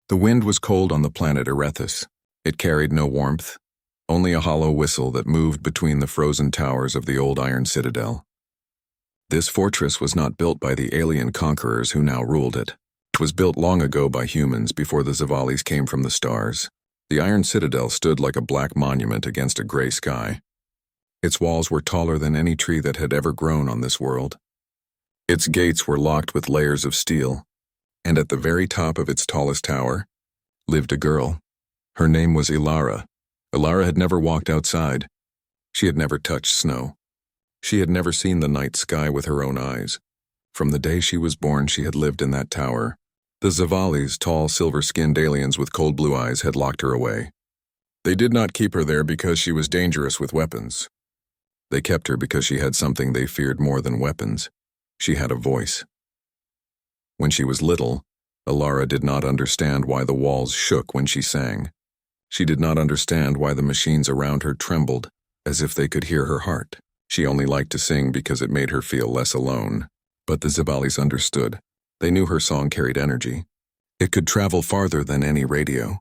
The wind was cold on the planet Erethus. It carried no warmth, only a hollow whistle that moved between the frozen towers of the old iron citadel. This fortress was not built by the alien conquerors who now ruled it. It was built long ago by humans before the Zavalis came from the stars. The iron citadel stood like a black monument against a gray sky. Its walls were taller than any tree that had ever grown on this world. Its gates were locked with layers of steel, and at the very top of its tallest tower lived a girl. Her name was Ilara. Ilara had never walked outside. She had never touched snow. She had never seen the night sky with her own eyes. From the day she was born, she had lived in that tower. The Zavalis, tall, silver-skinned aliens with cold blue eyes, had locked her away. They did not keep her there because she was dangerous with weapons. They kept her because she had something they feared more than weapons. She had a voice. When she was little, Ilara did not understand why the walls shook when she sang. She did not understand why the machines around her trembled, as if they could hear her heart. She only liked to sing because it made her feel less alone. But the Zavalis understood. They knew her song carried energy. It could travel farther than any radio.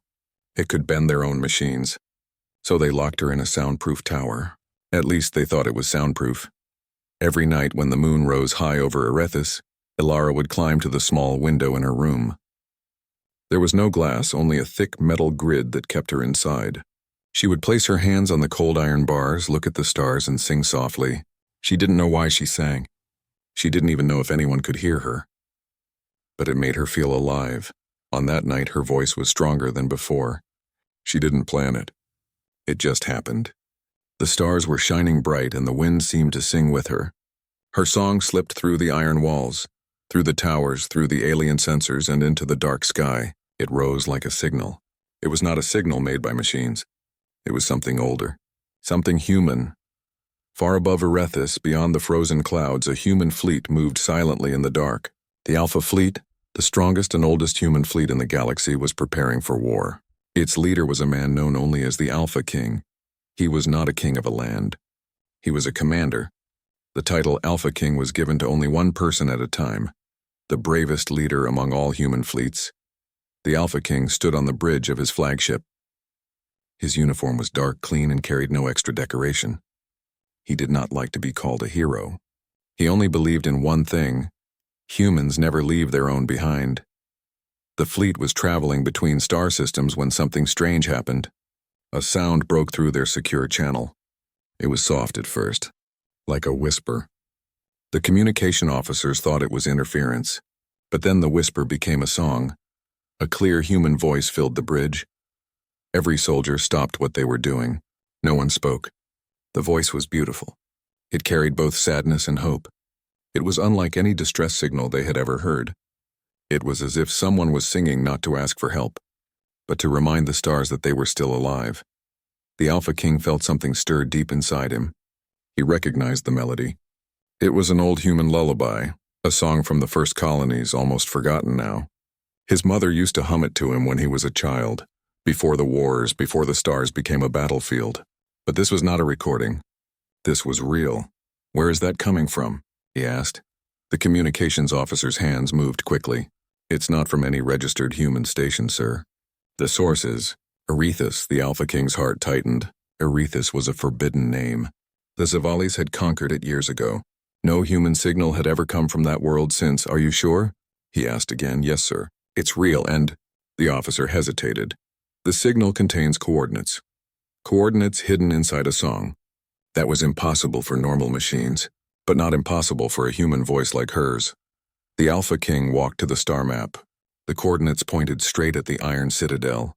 It could bend their own machines. So they locked her in a soundproof tower. At least they thought it was soundproof. Every night when the moon rose high over Erethus, Ilara would climb to the small window in her room. There was no glass, only a thick metal grid that kept her inside. She would place her hands on the cold iron bars, look at the stars, and sing softly. She didn't know why she sang. She didn't even know if anyone could hear her. But it made her feel alive. On that night, her voice was stronger than before. She didn't plan it. It just happened. The stars were shining bright, and the wind seemed to sing with her. Her song slipped through the iron walls, through the towers, through the alien sensors, and into the dark sky. It rose like a signal. It was not a signal made by machines. It was something older, something human. Far above Erethus, beyond the frozen clouds, a human fleet moved silently in the dark. The Alpha Fleet, the strongest and oldest human fleet in the galaxy, was preparing for war. Its leader was a man known only as the Alpha King. He was not a king of a land. He was a commander. The title Alpha King was given to only one person at a time, the bravest leader among all human fleets. The Alpha King stood on the bridge of his flagship. His uniform was dark, clean, and carried no extra decoration. He did not like to be called a hero. He only believed in one thing: humans never leave their own behind. The fleet was traveling between star systems when something strange happened. A sound broke through their secure channel. It was soft at first, like a whisper. The communication officers thought it was interference, but then the whisper became a song. A clear human voice filled the bridge. Every soldier stopped what they were doing. No one spoke. The voice was beautiful. It carried both sadness and hope. It was unlike any distress signal they had ever heard. It was as if someone was singing not to ask for help, but to remind the stars that they were still alive. The Alpha King felt something stir deep inside him. He recognized the melody. It was an old human lullaby, a song from the first colonies, almost forgotten now. His mother used to hum it to him when he was a child, before the wars, before the stars became a battlefield. But this was not a recording. This was real. "Where is that coming from?" he asked. The communications officer's hands moved quickly. "It's not from any registered human station, sir. The source is Erethus." The Alpha King's heart tightened. Erethus was a forbidden name. The Zavalis had conquered it years ago. No human signal had ever come from that world since. "Are you sure?" he asked again. "Yes, sir. It's real, and—" The officer hesitated. "The signal contains coordinates. Coordinates hidden inside a song. That was impossible for normal machines, but not impossible for a human voice like hers." The Alpha King walked to the star map. The coordinates pointed straight at the Iron Citadel,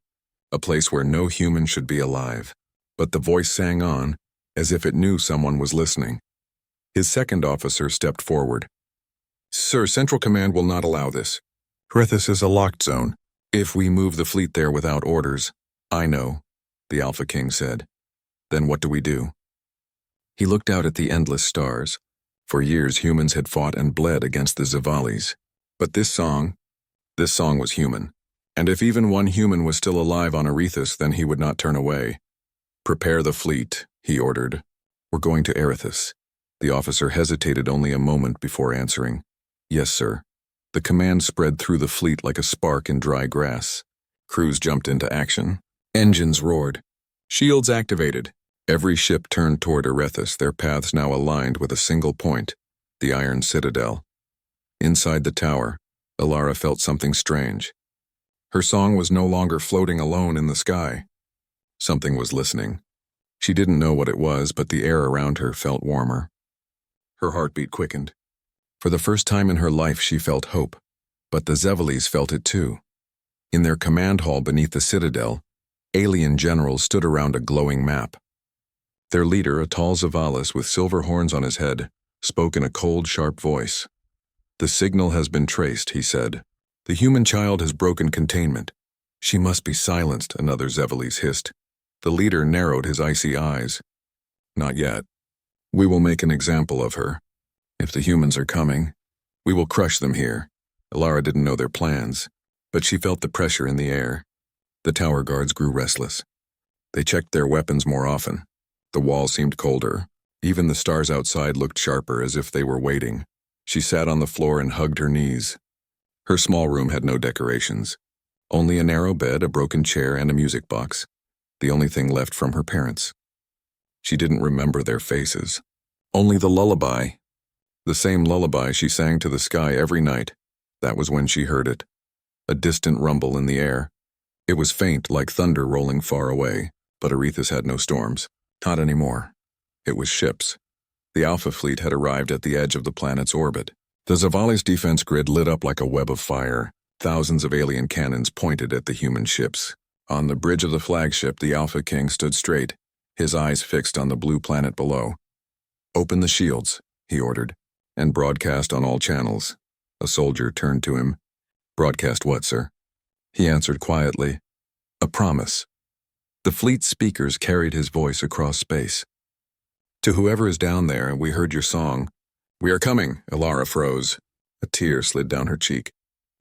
a place where no human should be alive. But the voice sang on, as if it knew someone was listening. His second officer stepped forward. "Sir, Central Command will not allow this. Erethus is a locked zone. If we move the fleet there without orders—" "I know," the Alpha King said. "Then what do we do?" He looked out at the endless stars. For years, humans had fought and bled against the Zavalis. But this song was human. And if even one human was still alive on Erethus, then he would not turn away. "Prepare the fleet," he ordered. "We're going to Erethus." The officer hesitated only a moment before answering. "Yes, sir." The command spread through the fleet like a spark in dry grass. Crews jumped into action. Engines roared. Shields activated. Every ship turned toward Erethus, their paths now aligned with a single point, the Iron Citadel. Inside the tower, Elara felt something strange. Her song was no longer floating alone in the sky. Something was listening. She didn't know what it was, but the air around her felt warmer. Her heartbeat quickened. For the first time in her life, she felt hope. But the Zevalis felt it too. In their command hall beneath the citadel, alien generals stood around a glowing map. Their leader, a tall Zevalis with silver horns on his head, spoke in a cold, sharp voice. "The signal has been traced," he said. "The human child has broken containment." "She must be silenced," another Zevalis hissed. The leader narrowed his icy eyes. "Not yet. We will make an example of her. If the humans are coming, we will crush them here." Elara didn't know their plans, but she felt the pressure in the air. The tower guards grew restless. They checked their weapons more often. The walls seemed colder. Even the stars outside looked sharper, as if they were waiting. She sat on the floor and hugged her knees. Her small room had no decorations. Only a narrow bed, a broken chair, and a music box. The only thing left from her parents. She didn't remember their faces. Only the lullaby. The same lullaby she sang to the sky every night. That was when she heard it. A distant rumble in the air. It was faint, like thunder rolling far away, but Erethus had no storms. Not anymore. It was ships. The Alpha Fleet had arrived at the edge of the planet's orbit. The Zevalis defense grid lit up like a web of fire. Thousands of alien cannons pointed at the human ships. On the bridge of the flagship, the Alpha King stood straight, his eyes fixed on the blue planet below. "Open the shields," he ordered, "and broadcast on all channels." A soldier turned to him. "Broadcast what, sir?" He answered quietly, "A promise." The fleet's speakers carried his voice across space. "To whoever is down there, we heard your song." "We are coming," Elara froze. A tear slid down her cheek.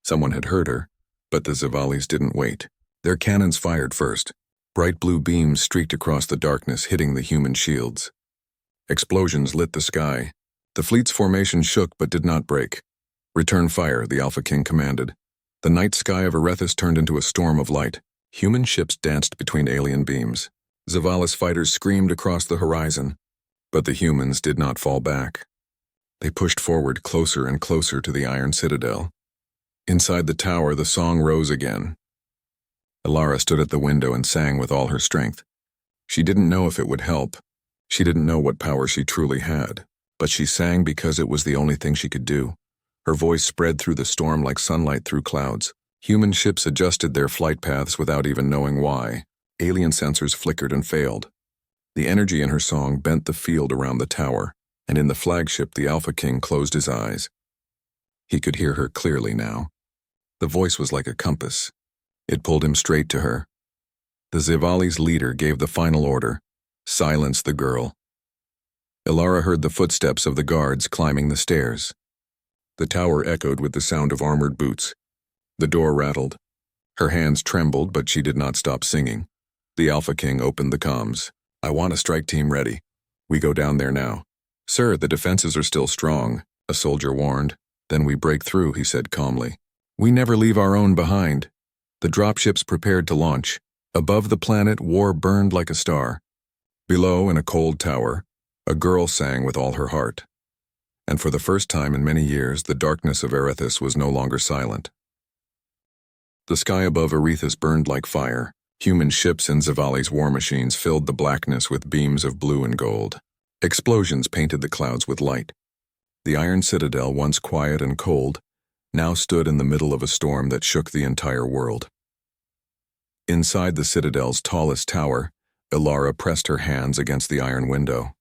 Someone had heard her, but the Zevalis didn't wait. Their cannons fired first. Bright blue beams streaked across the darkness, hitting the human shields. Explosions lit the sky. The fleet's formation shook but did not break. "Return fire," the Alpha King commanded. The night sky of Erethus turned into a storm of light. Human ships danced between alien beams. Zevalis fighters screamed across the horizon, but the humans did not fall back. They pushed forward closer and closer to the Iron Citadel. Inside the tower, the song rose again. Elara stood at the window and sang with all her strength. She didn't know if it would help. She didn't know what power she truly had, but she sang because it was the only thing she could do. Her voice spread through the storm like sunlight through clouds. Human ships adjusted their flight paths without even knowing why. Alien sensors flickered and failed. The energy in her song bent the field around the tower, and in the flagship, the Alpha King closed his eyes. He could hear her clearly now. The voice was like a compass. It pulled him straight to her. The Zevalis' leader gave the final order: "Silence the girl." Elara heard the footsteps of the guards climbing the stairs. The tower echoed with the sound of armored boots. The door rattled. Her hands trembled, but she did not stop singing. The Alpha King opened the comms. "I want a strike team ready. We go down there now." "Sir, the defenses are still strong," a soldier warned. "Then we break through," he said calmly. "We never leave our own behind." The dropships prepared to launch. Above the planet, war burned like a star. Below, in a cold tower, a girl sang with all her heart. And for the first time in many years, the darkness of Erethus was no longer silent. The sky above Erethus burned like fire. Human ships and Zevalis' war machines filled the blackness with beams of blue and gold. Explosions painted the clouds with light. The Iron Citadel, once quiet and cold, now stood in the middle of a storm that shook the entire world. Inside the Citadel's tallest tower, Elara pressed her hands against the iron window.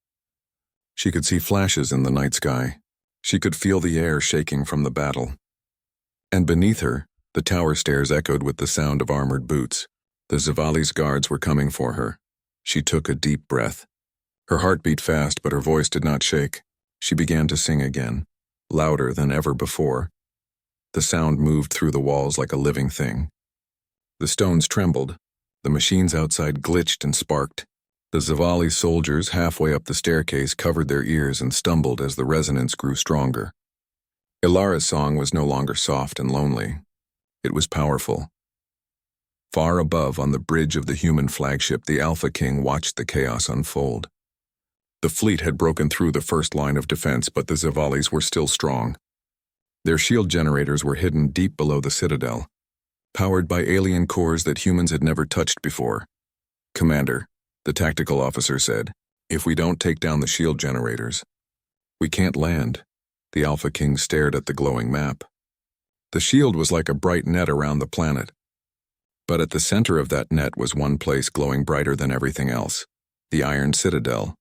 She could see flashes in the night sky. She could feel the air shaking from the battle. And beneath her, the tower stairs echoed with the sound of armored boots. The Zevalis' guards were coming for her. She took a deep breath. Her heart beat fast, but her voice did not shake. She began to sing again, louder than ever before. The sound moved through the walls like a living thing. The stones trembled. The machines outside glitched and sparked. The Zevalis soldiers halfway up the staircase covered their ears and stumbled as the resonance grew stronger. Elara's song was no longer soft and lonely. It was powerful. Far above, on the bridge of the human flagship, the Alpha King watched the chaos unfold. The fleet had broken through the first line of defense, but the Zavalis were still strong. Their shield generators were hidden deep below the citadel, powered by alien cores that humans had never touched before. "Commander," the tactical officer said, "if we don't take down the shield generators, we can't land." The Alpha King stared at the glowing map. The shield was like a bright net around the planet. But at the center of that net was one place glowing brighter than everything else, the Iron Citadel.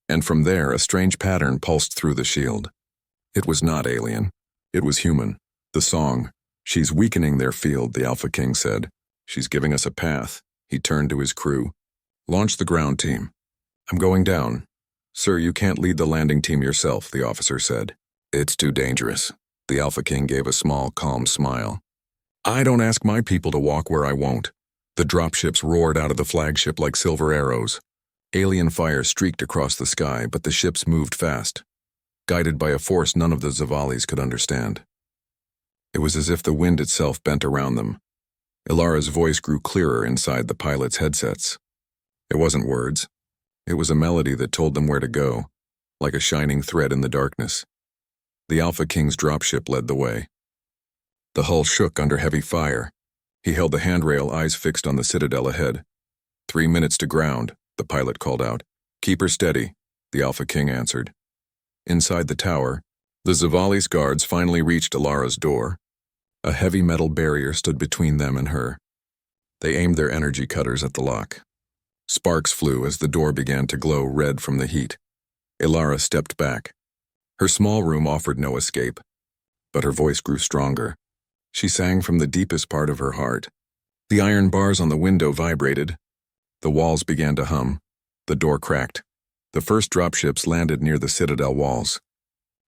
And from there, a strange pattern pulsed through the shield. It was not alien. It was human. The song, "She's weakening their field," the Alpha King said. "She's giving us a path." He turned to his crew. "Launch the ground team." "I'm going down." "Sir, you can't lead the landing team yourself," the officer said. "It's too dangerous." The Alpha King gave a small, calm smile. "I don't ask my people to walk where I won't." The dropships roared out of the flagship like silver arrows. Alien fire streaked across the sky, but the ships moved fast, guided by a force none of the Zavalis could understand. It was as if the wind itself bent around them. Ilara's voice grew clearer inside the pilots' headsets. It wasn't words. It was a melody that told them where to go, like a shining thread in the darkness. The Alpha King's dropship led the way. The hull shook under heavy fire. He held the handrail, eyes fixed on the citadel ahead. 3 minutes to ground, the pilot called out. "Keep her steady," the Alpha King answered. Inside the tower, the Zavali's guards finally reached Ilara's door. A heavy metal barrier stood between them and her. They aimed their energy cutters at the lock. Sparks flew as the door began to glow red from the heat. Ilara stepped back. Her small room offered no escape, but her voice grew stronger. She sang from the deepest part of her heart. The iron bars on the window vibrated. The walls began to hum. The door cracked. The first dropships landed near the citadel walls.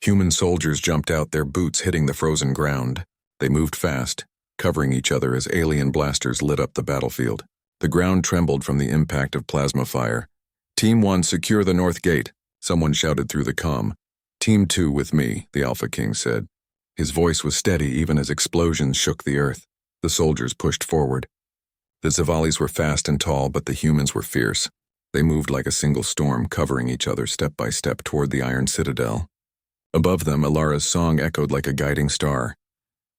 Human soldiers jumped out, their boots hitting the frozen ground. They moved fast, covering each other as alien blasters lit up the battlefield. The ground trembled from the impact of plasma fire. "Team 1, secure the north gate," someone shouted through the comm. "Team 2 with me," the Alpha King said. His voice was steady even as explosions shook the earth. The soldiers pushed forward. The Zavalis were fast and tall, but the humans were fierce. They moved like a single storm, covering each other step by step toward the Iron Citadel. Above them, Ilara's song echoed like a guiding star.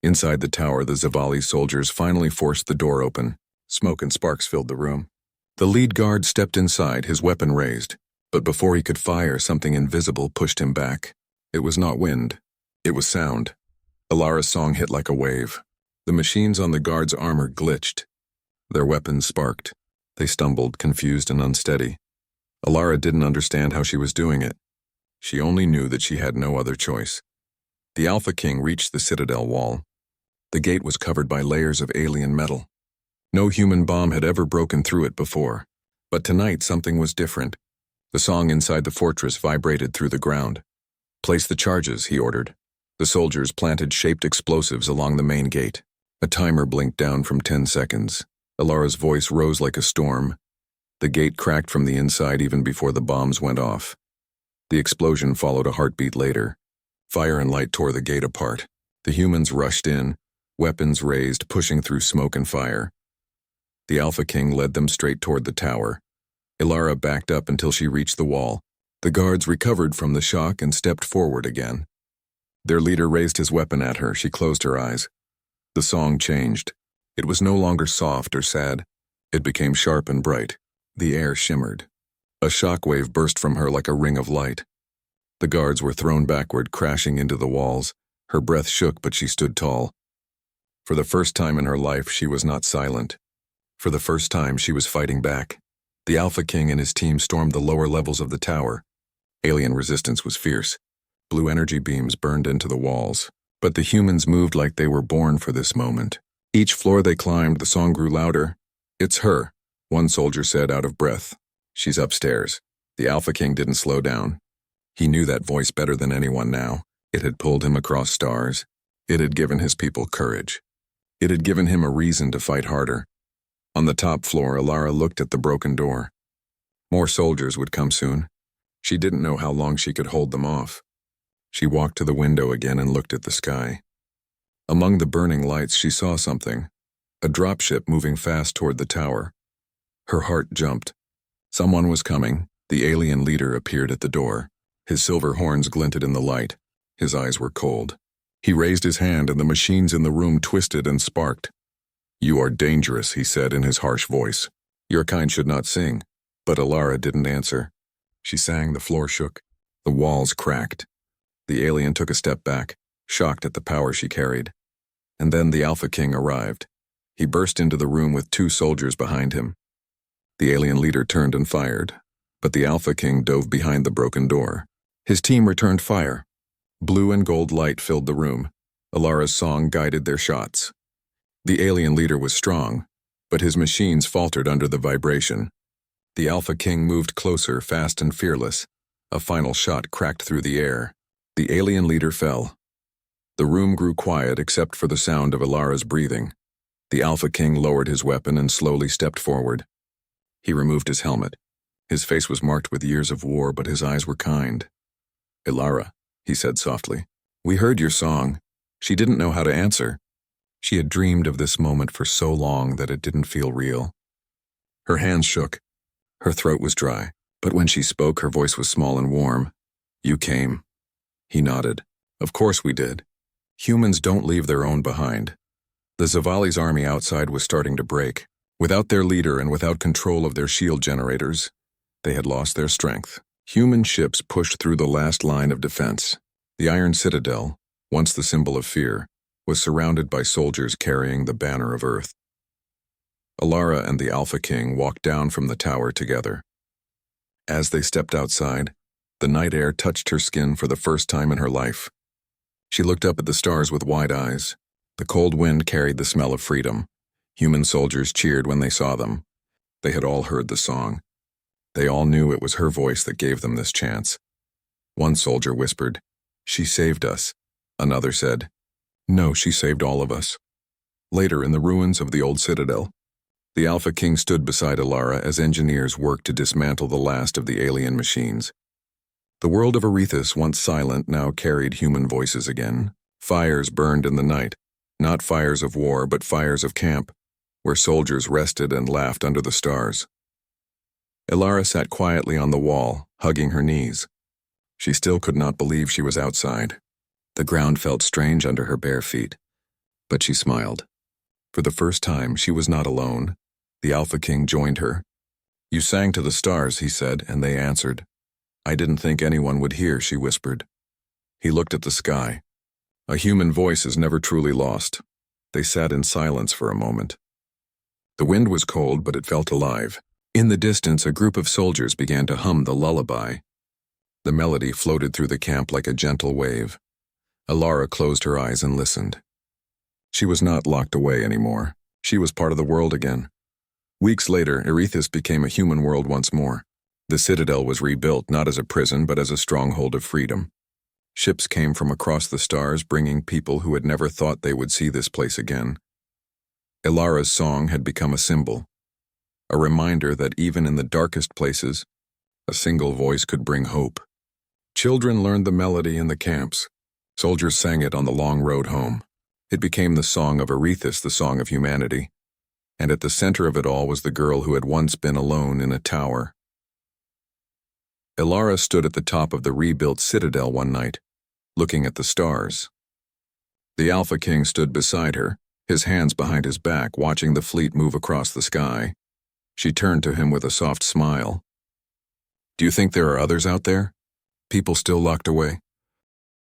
Inside the tower, the Zavali soldiers finally forced the door open. Smoke and sparks filled the room. The lead guard stepped inside, his weapon raised. But before he could fire, something invisible pushed him back. It was not wind. It was sound. Ilara's song hit like a wave. The machines on the guards' armor glitched. Their weapons sparked. They stumbled, confused and unsteady. Ilara didn't understand how she was doing it. She only knew that she had no other choice. The Alpha King reached the citadel wall. The gate was covered by layers of alien metal. No human bomb had ever broken through it before. But tonight something was different. The song inside the fortress vibrated through the ground. "Place the charges," he ordered. The soldiers planted shaped explosives along the main gate. A timer blinked down from 10 seconds. Ilara's voice rose like a storm. The gate cracked from the inside even before the bombs went off. The explosion followed a heartbeat later. Fire and light tore the gate apart. The humans rushed in, weapons raised, pushing through smoke and fire. The Alpha King led them straight toward the tower. Ilara backed up until she reached the wall. The guards recovered from the shock and stepped forward again. Their leader raised his weapon at her. She closed her eyes. The song changed. It was no longer soft or sad. It became sharp and bright. The air shimmered. A shockwave burst from her like a ring of light. The guards were thrown backward, crashing into the walls. Her breath shook, but she stood tall. For the first time in her life, she was not silent. For the first time, she was fighting back. The Alpha King and his team stormed the lower levels of the tower. Alien resistance was fierce. Blue energy beams burned into the walls. But the humans moved like they were born for this moment. Each floor they climbed, the song grew louder. "It's her," one soldier said, out of breath. "She's upstairs." The Alpha King didn't slow down. He knew that voice better than anyone now. It had pulled him across stars. It had given his people courage. It had given him a reason to fight harder. On the top floor, Ilara looked at the broken door. More soldiers would come soon. She didn't know how long she could hold them off. She walked to the window again and looked at the sky. Among the burning lights, she saw something. a dropship moving fast toward the tower. Her heart jumped. Someone was coming. The alien leader appeared at the door. His silver horns glinted in the light. His eyes were cold. He raised his hand and the machines in the room twisted and sparked. "You are dangerous," he said in his harsh voice. "Your kind should not sing." But Alara didn't answer. She sang, the floor shook. The walls cracked. The alien took a step back, shocked at the power she carried. And then the Alpha King arrived. He burst into the room with 2 soldiers behind him. The alien leader turned and fired, but the Alpha King dove behind the broken door. His team returned fire. Blue and gold light filled the room. Alara's song guided their shots. The alien leader was strong, but his machines faltered under the vibration. The Alpha King moved closer, fast and fearless. A final shot cracked through the air. The alien leader fell. The room grew quiet except for the sound of Alara's breathing. The Alpha King lowered his weapon and slowly stepped forward. He removed his helmet. His face was marked with years of war, but his eyes were kind. "Alara," he said softly, "we heard your song." She didn't know how to answer. She had dreamed of this moment for so long that it didn't feel real. Her hands shook. Her throat was dry, but when she spoke, her voice was small and warm. "You came." He nodded. "Of course we did. Humans don't leave their own behind." The Zavali's army outside was starting to break. Without their leader and without control of their shield generators, they had lost their strength. Human ships pushed through the last line of defense. The Iron Citadel, once the symbol of fear, was surrounded by soldiers carrying the banner of Earth. Alara and the Alpha King walked down from the tower together. As they stepped outside, the night air touched her skin for the first time in her life. She looked up at the stars with wide eyes. The cold wind carried the smell of freedom. Human soldiers cheered when they saw them. They had all heard the song. They all knew it was her voice that gave them this chance. One soldier whispered, "She saved us." Another said, "No, she saved all of us." Later, in the ruins of the old citadel, the Alpha King stood beside Alara as engineers worked to dismantle the last of the alien machines. The world of Arethus, once silent, now carried human voices again. Fires burned in the night, not fires of war, but fires of camp, where soldiers rested and laughed under the stars. Alara sat quietly on the wall, hugging her knees. She still could not believe she was outside. The ground felt strange under her bare feet, but she smiled. For the first time, she was not alone. The Alpha King joined her. "You sang to the stars," he said, and they answered. "I didn't think anyone would hear," she whispered. He looked at the sky. A human voice is never truly lost. They sat in silence for a moment. The wind was cold, but it felt alive. In the distance, a group of soldiers began to hum the lullaby. The melody floated through the camp like a gentle wave. Alara closed her eyes and listened. She was not locked away anymore. She was part of the world again. Weeks later, Arethus became a human world once more. The citadel was rebuilt not as a prison but as a stronghold of freedom. Ships came from across the stars, bringing people who had never thought they would see this place again. Alara's song had become a symbol, a reminder that even in the darkest places, a single voice could bring hope. Children learned the melody in the camps. Soldiers sang it on the long road home. It became the song of Arethus, the song of humanity. And at the center of it all was the girl who had once been alone in a tower. Alara stood at the top of the rebuilt citadel one night, looking at the stars. The Alpha King stood beside her, his hands behind his back, watching the fleet move across the sky. She turned to him with a soft smile. "Do you think there are others out there? People still locked away?"